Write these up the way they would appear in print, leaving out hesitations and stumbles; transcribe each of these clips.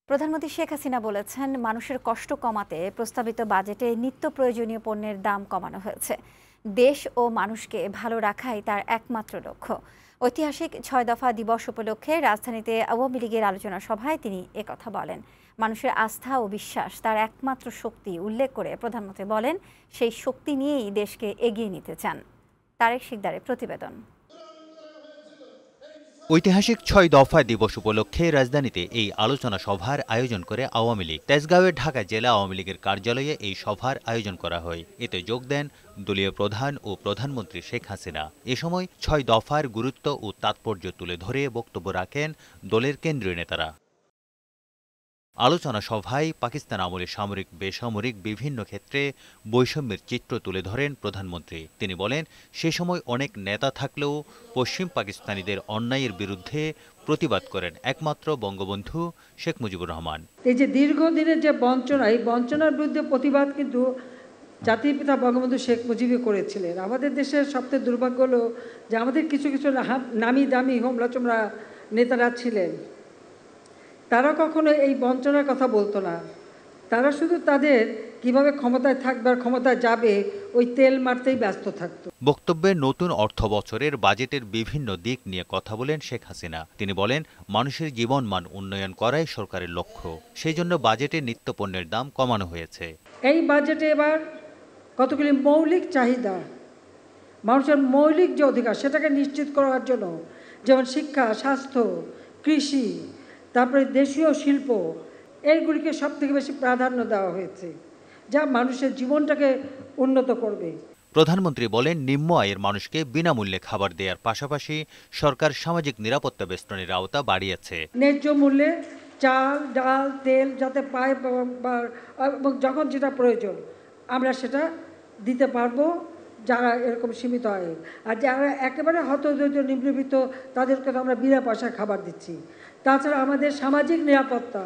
প্রধানমন্ত্রী শেখ হাসিনা বলেছেন, মানুষের কষ্ট কমাতে প্রস্তাবিত বাজেটে নিত্য প্রয়োজনীয় পণ্যের দাম কমানো হয়েছে। দেশ ও মানুষকে ভালো রাখাই তার একমাত্র লক্ষ্য। ঐতিহাসিক ৬ দফা দিবস উপলক্ষে রাজধানীতে আওয়ামী লীগের আলোচনা সভায় তিনি একথা বলেন। মানুষের আস্থা ও বিশ্বাস তার একমাত্র শক্তি উল্লেখ করে প্রধানমন্ত্রী বলেন, সেই শক্তি নিয়েই দেশকে এগিয়ে নিতে চান। তারেক শিকদারের প্রতিবেদন। ঐতিহাসিক ৬ দফা দিবস উপলক্ষে রাজধানীতে এই আলোচনা সভার আয়োজন করে আওয়ামী লীগ। তেজগাঁওয়ের ঢাকা জেলা আওয়ামী লীগের কার্যালয়ে এই সভার আয়োজন করা হয়। এতে যোগ দেন দলীয় প্রধান ও প্রধানমন্ত্রী শেখ হাসিনা। এ সময় ৬ দফার গুরুত্ব ও তাৎপর্য তুলে ধরে বক্তব্য রাখেন দলের কেন্দ্রীয় নেতারা। আলোচনা সভায় পাকিস্তান আমলে সামরিক বেসামরিক বিভিন্ন ক্ষেত্রে বৈষম্যের চিত্র তুলে ধরেন প্রধানমন্ত্রী। তিনি বলেন, সে সময় অনেক নেতা থাকলেও পশ্চিম পাকিস্তানিদের অন্যায়ের বিরুদ্ধে প্রতিবাদ করেন একমাত্র বঙ্গবন্ধু শেখ মুজিবুর রহমান। এই যে দীর্ঘদিনের যে বঞ্চনা, এই বঞ্চনার বিরুদ্ধে প্রতিবাদ কিন্তু জাতির পিতা বঙ্গবন্ধু শেখ মুজিবই করেছিলেন। আমাদের দেশের সবচেয়ে দুর্ভাগ্য হলো যে আমাদের কিছু কিছু নামি দামি হোমলা চোমরা নেতারা ছিলেন, তারা কখনো এই বঞ্চনার কথা বলতো না। তারা শুধু তাদের কিভাবে ক্ষমতায় থাকবে আর ক্ষমতায় যাবে ওই তেল মারতেই ব্যস্ত থাকতো। বক্তব্যে নতুন অর্থ বছরের বাজেটের বিভিন্ন দিক নিয়ে কথা বলেন শেখ হাসিনা। তিনি বলেন, মানুষের জীবনমান উন্নয়ন করাই সরকারের লক্ষ্য। সেই জন্য বাজেটে নিত্যপণ্যের দাম কমানো হয়েছে। এই বাজেটে এবার কতগুলি মৌলিক চাহিদা, মানুষের মৌলিক যে অধিকার সেটাকে নিশ্চিত করার জন্য, যেমন শিক্ষা, স্বাস্থ্য, কৃষি, তারপরে দেশীয় শিল্প, এইগুলিকে সবথেকে বেশি প্রাধান্য দেওয়া হয়েছে, যা মানুষের জীবনটাকে উন্নত করবে। প্রধানমন্ত্রী বলেন, নিম্ন আয়ের মানুষকে বিনামূল্যে খাবার দেওয়ার পাশাপাশি সরকার সামাজিক নিরাপত্তা বেষ্টনীর আওতা বাড়িয়েছে। ন্যায্য মূল্যে চাল, ডাল, তেল যাতে পায় এবং যখন যেটা প্রয়োজন আমরা সেটা দিতে পারবো যারা এরকম সীমিত আয়। আর যারা একেবারে হতদরিদ্র নিম্নবিত্ত তাদেরকে তো আমরা বিনা পয়সায় খাবার দিচ্ছি। তাছাড়া আমাদের সামাজিক নিরাপত্তা,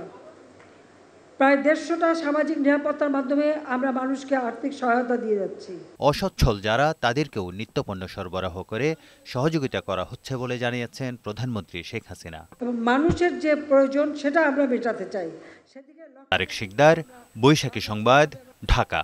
প্রায় ১৫০টা সামাজিক নিরাপত্তার মাধ্যমে আমরা মানুষকে আর্থিক সহায়তা দিয়ে যাচ্ছি। অসচ্ছল যারা, তাদেরকেও নিত্যপণ্য সরবরাহ করে সহযোগিতা করা হচ্ছে বলে জানিয়েছেন প্রধানমন্ত্রী শেখ হাসিনা। এবং মানুষের যে প্রয়োজন সেটা আমরা মেটাতে চাই। তারেক শিকদার, বৈশাখী সংবাদ, ঢাকা।